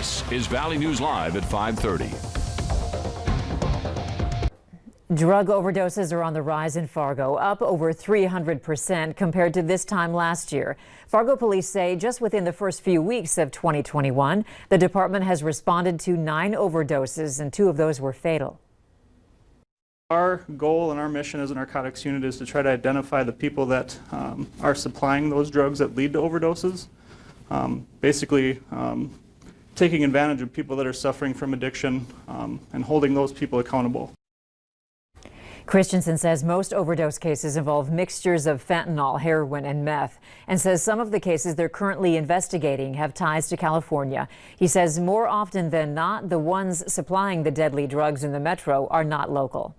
This is Valley News Live at 5:30. Drug overdoses are on the rise in Fargo, up over 300% compared to this time last year. Fargo police say just within the first few weeks of 2021, the department has responded to 9 overdoses, and 2 of those were fatal. Our goal and our mission as a narcotics unit is to try to identify the people that are supplying those drugs that lead to overdoses. Basically, taking advantage of people that are suffering from addiction and holding those people accountable. Christensen says most overdose cases involve mixtures of fentanyl, heroin, and meth, and says some of the cases they're currently investigating have ties to California. He says more often than not, the ones supplying the deadly drugs in the metro are not local.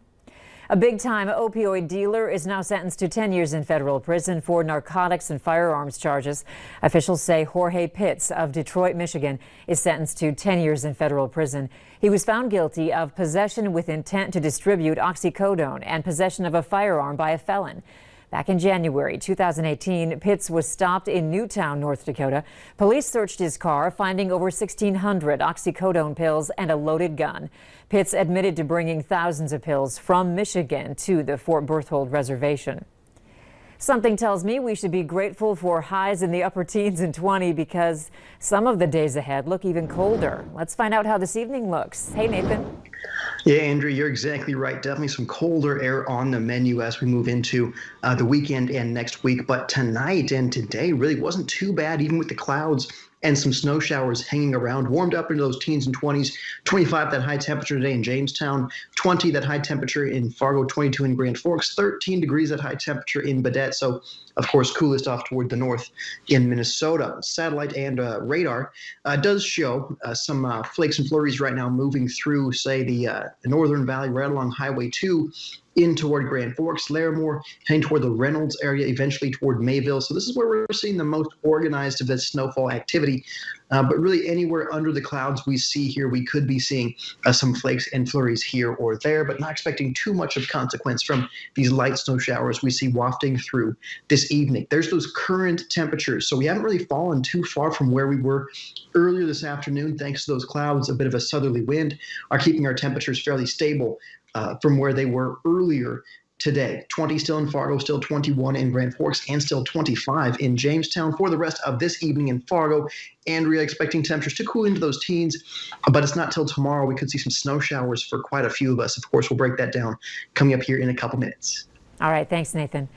A big-time opioid dealer is now sentenced to 10 years in federal prison for narcotics and firearms charges. Officials say Jorge Pitts of Detroit, Michigan, is sentenced to 10 years in federal prison. He was found guilty of possession with intent to distribute oxycodone and possession of a firearm by a felon. Back in January 2018, Pitts was stopped in Newtown, North Dakota. Police searched his car, finding over 1,600 oxycodone pills and a loaded gun. Pitts admitted to bringing thousands of pills from Michigan to the Fort Berthold Reservation. Something tells me we should be grateful for highs in the upper teens and 20 because some of the days ahead look even colder. Let's find out how this evening looks. Hey, Nathan. Yeah, Andrea, you're exactly right. Definitely some colder air on the menu as we move into the weekend and next week. But tonight and today really wasn't too bad, even with the clouds and some snow showers hanging around. Warmed up into those teens and 20s. 25 that high temperature today in Jamestown, 20 that high temperature in Fargo, 22 in Grand Forks, 13 degrees at high temperature in Badette. So, of course, coolest off toward the north in Minnesota. Satellite and radar does show some flakes and flurries right now moving through, say, the Northern Valley right along Highway 2 in toward Grand Forks, Larimore, heading toward the Reynolds area, eventually toward Mayville. So this is where we're seeing the most organized of this snowfall activity. But really anywhere under the clouds we see here, we could be seeing some flakes and flurries here or there, but not expecting too much of consequence from these light snow showers we see wafting through this evening. There's those current temperatures. So we haven't really fallen too far from where we were earlier this afternoon, thanks to those clouds. A bit of a southerly wind are keeping our temperatures fairly stable from where they were earlier today. 20 still in Fargo, still 21 in Grand Forks, and still 25 in Jamestown for the rest of this evening in Fargo. Andrea, expecting temperatures to cool into those teens, but it's not till tomorrow. We could see some snow showers for quite a few of us. Of course, we'll break that down coming up here in a couple minutes. All right, thanks, Nathan.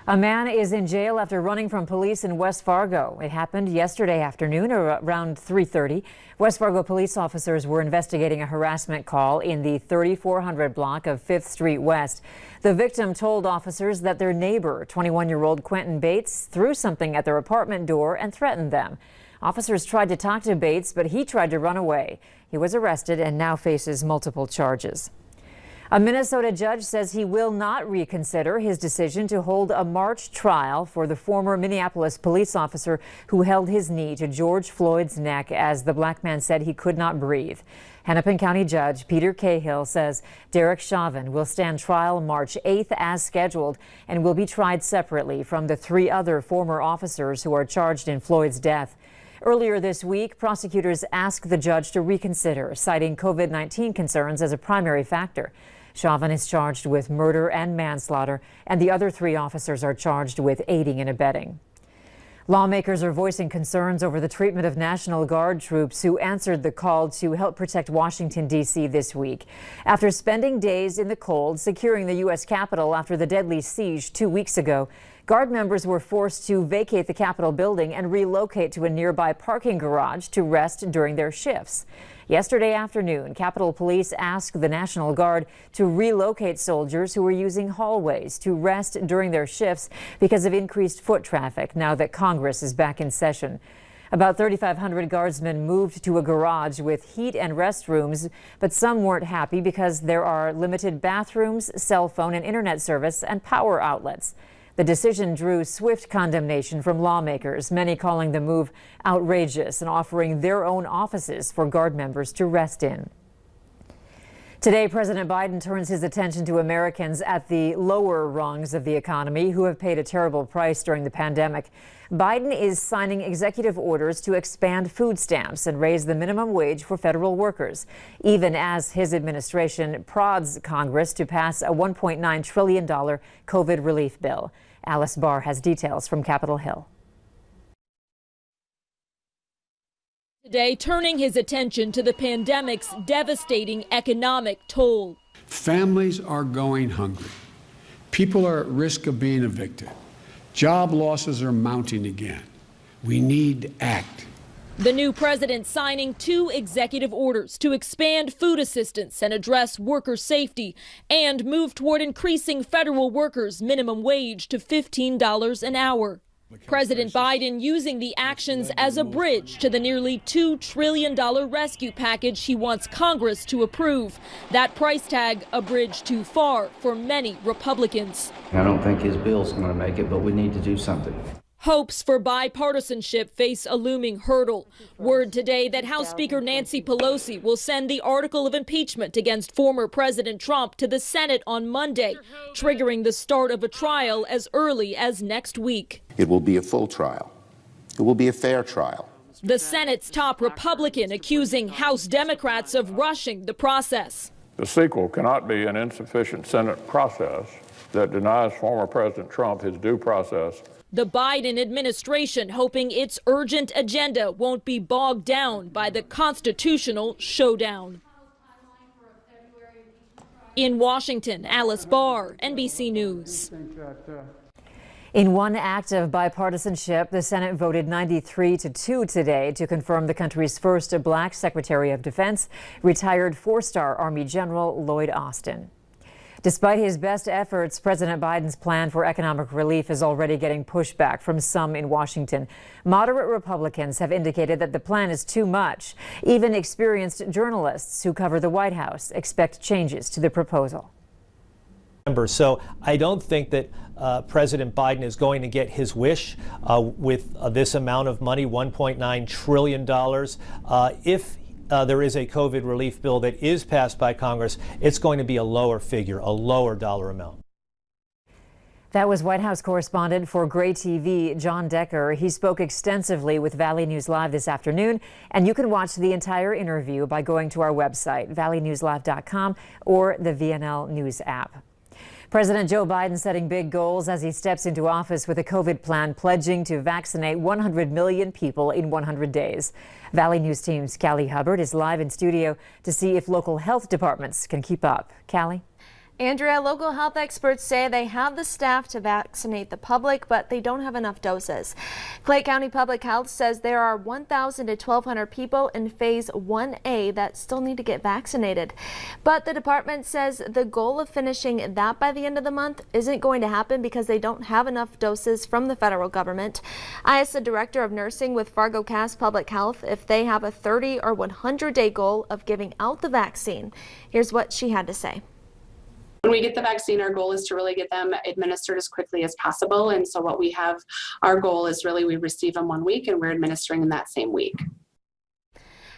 A man is in jail after running from police in West Fargo. It happened yesterday afternoon around 3:30. West Fargo police officers were investigating a harassment call in the 3400 block of 5th Street West. The victim told officers that their neighbor, 21-year-old Quentin Bates, threw something at their apartment door and threatened them. Officers tried to talk to Bates, but he tried to run away. He was arrested and now faces multiple charges. A Minnesota judge says he will not reconsider his decision to hold a March trial for the former Minneapolis police officer who held his knee to George Floyd's neck as the black man said he could not breathe. Hennepin County Judge Peter Cahill says Derek Chauvin will stand trial March 8th as scheduled and will be tried separately from the 3 other former officers who are charged in Floyd's death. Earlier this week, prosecutors asked the judge to reconsider, citing COVID-19 concerns as a primary factor. Chauvin is charged with murder and manslaughter, and the other 3 officers are charged with aiding and abetting. Lawmakers are voicing concerns over the treatment of National Guard troops who answered the call to help protect Washington, D.C. this week. After spending days in the cold securing the U.S. Capitol after the deadly siege 2 weeks ago, Guard members were forced to vacate the Capitol building and relocate to a nearby parking garage to rest during their shifts. Yesterday afternoon, Capitol Police asked the National Guard to relocate soldiers who were using hallways to rest during their shifts because of increased foot traffic now that Congress is back in session. About 3,500 guardsmen moved to a garage with heat and restrooms, but some weren't happy because there are limited bathrooms, cell phone and internet service, and power outlets. The decision drew swift condemnation from lawmakers, many calling the move outrageous and offering their own offices for Guard members to rest in. Today, President Biden turns his attention to Americans at the lower rungs of the economy who have paid a terrible price during the pandemic. Biden is signing executive orders to expand food stamps and raise the minimum wage for federal workers, even as his administration prods Congress to pass a $1.9 trillion COVID relief bill. Alice Barr has details from Capitol Hill. Today, turning his attention to the pandemic's devastating economic toll. Families are going hungry. People are at risk of being evicted. Job losses are mounting again. We need to act. The new president signing 2 executive orders to expand food assistance and address worker safety and move toward increasing federal workers' minimum wage to $15 an hour. President Biden using the actions as a bridge to the nearly $2 trillion rescue package he wants Congress to approve. That price tag, a bridge too far for many Republicans. I don't think his bill's going to make it, but we need to do something. Hopes for bipartisanship face a looming hurdle. Word today that House Speaker Nancy Pelosi will send the article of impeachment against former President Trump to the Senate on Monday, triggering the start of a trial as early as next week. It will be a full trial. It will be a fair trial. The Senate's top Republican accusing House Democrats of rushing the process. The sequel cannot be an insufficient Senate process that denies former President Trump his due process. The Biden administration hoping its urgent agenda won't be bogged down by the constitutional showdown. In Washington, Alice Barr, NBC News. In one act of bipartisanship, the Senate voted 93-2 today to confirm the country's first Black Secretary of Defense, retired 4-star Army General Lloyd Austin. Despite his best efforts, President Biden's plan for economic relief is already getting pushback from some in Washington. Moderate Republicans have indicated that the plan is too much. Even experienced journalists who cover the White House expect changes to the proposal. So I don't think that President Biden is going to get his wish with this amount of money, $1.9 trillion. If there is a COVID relief bill that is passed by Congress, it's going to be a lower figure, a lower dollar amount. That was White House correspondent for Gray TV, John Decker. He spoke extensively with Valley News Live this afternoon, and you can watch the entire interview by going to our website, valleynewslive.com, or the VNL News app. President Joe Biden setting big goals as he steps into office with a COVID plan pledging to vaccinate 100 million people in 100 days. Valley News team's Callie Hubbard is live in studio to see if local health departments can keep up. Callie? Andrea, local health experts say they have the staff to vaccinate the public, but they don't have enough doses. Clay County Public Health says there are 1,000 to 1,200 people in Phase 1A that still need to get vaccinated. But the department says the goal of finishing that by the end of the month isn't going to happen because they don't have enough doses from the federal government. I asked the director of nursing with Fargo Cass Public Health if they have a 30 or 100-day goal of giving out the vaccine. Here's what she had to say. When we get the vaccine, our goal is to really get them administered as quickly as possible. And so what we have, our goal is really we receive them 1 week and we're administering in that same week.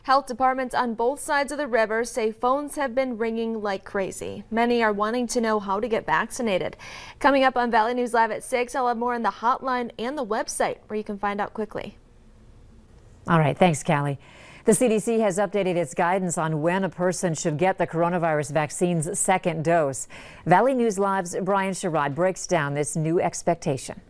Health departments on both sides of the river say phones have been ringing like crazy. Many are wanting to know how to get vaccinated. Coming up on Valley News Live at 6, I'll have more on the hotline and the website where you can find out quickly. All right, thanks, Callie. The CDC has updated its guidance on when a person should get the coronavirus vaccine's second dose. Valley News Live's Brian Sherrod breaks down this new expectation.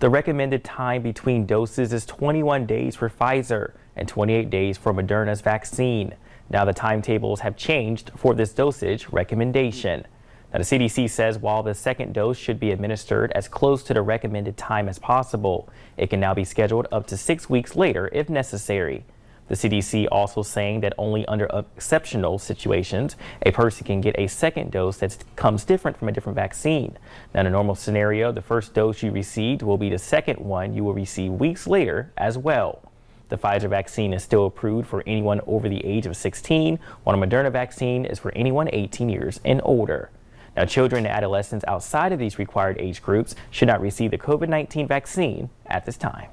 The recommended time between doses is 21 days for Pfizer and 28 days for Moderna's vaccine. Now the timetables have changed for this dosage recommendation. Now the CDC says while the second dose should be administered as close to the recommended time as possible, it can now be scheduled up to 6 weeks later if necessary. The CDC also saying that only under exceptional situations, a person can get a second dose that comes different from a different vaccine. Now, in a normal scenario, the first dose you received will be the second one you will receive weeks later as well. The Pfizer vaccine is still approved for anyone over the age of 16, while the Moderna vaccine is for anyone 18 years and older. Now, children and adolescents outside of these required age groups should not receive the COVID-19 vaccine at this time.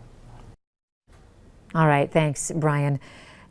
All right, thanks, Brian.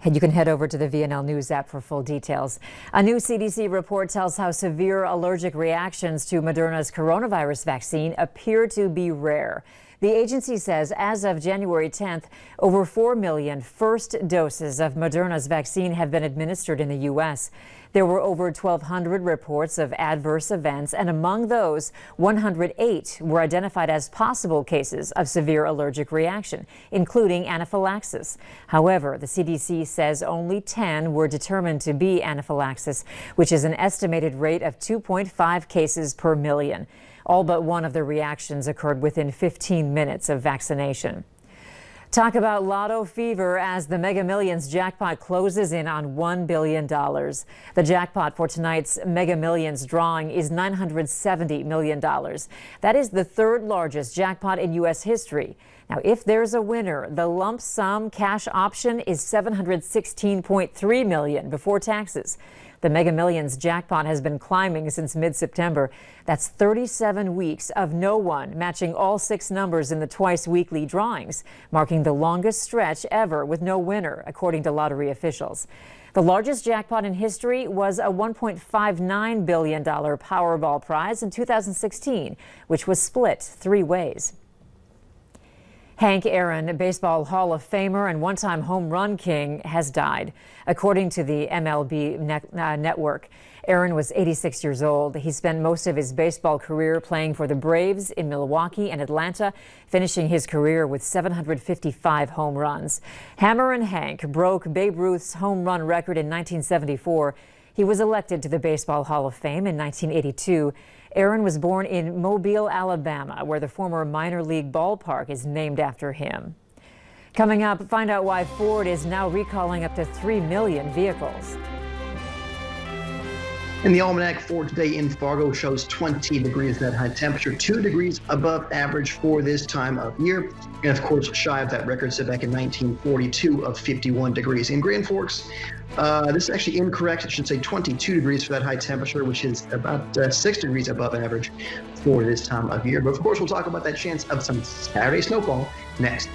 And you can head over to the VNL News app for full details. A new CDC report tells how severe allergic reactions to Moderna's coronavirus vaccine appear to be rare. The agency says as of January 10th, over 4 million first doses of Moderna's vaccine have been administered in the U.S. There were over 1,200 reports of adverse events, and among those, 108 were identified as possible cases of severe allergic reaction, including anaphylaxis. However, the CDC says only 10 were determined to be anaphylaxis, which is an estimated rate of 2.5 cases per million. All but one of the reactions occurred within 15 minutes of vaccination. Talk about lotto fever as the Mega Millions jackpot closes in on $1 billion. The jackpot for tonight's Mega Millions drawing is $970 million. That is the third largest jackpot in U.S. history. Now, if there's a winner, the lump sum cash option is $716.3 million before taxes. The Mega Millions jackpot has been climbing since mid-September. That's 37 weeks of no one matching all 6 numbers in the twice-weekly drawings, marking the longest stretch ever with no winner, according to lottery officials. The largest jackpot in history was a $1.59 billion Powerball prize in 2016, which was split 3 ways. Hank Aaron, Baseball Hall of Famer and one-time home run king, has died. According to the MLB network, Aaron was 86 years old. He spent most of his baseball career playing for the Braves in Milwaukee and Atlanta, finishing his career with 755 home runs. Hammerin' Hank broke Babe Ruth's home run record in 1974. He was elected to the Baseball Hall of Fame in 1982. Aaron was born in Mobile, Alabama, where the former minor league ballpark is named after him. Coming up, find out why Ford is now recalling up to 3 million vehicles. In the almanac for today in Fargo shows 20 degrees net high temperature, 2 degrees above average for this time of year. And of course, shy of that record set back in 1942 of 51 degrees. In Grand Forks, this is actually incorrect. It should say 22 degrees for that high temperature, which is about 6 degrees above average for this time of year. But of course, we'll talk about that chance of some Saturday snowfall next.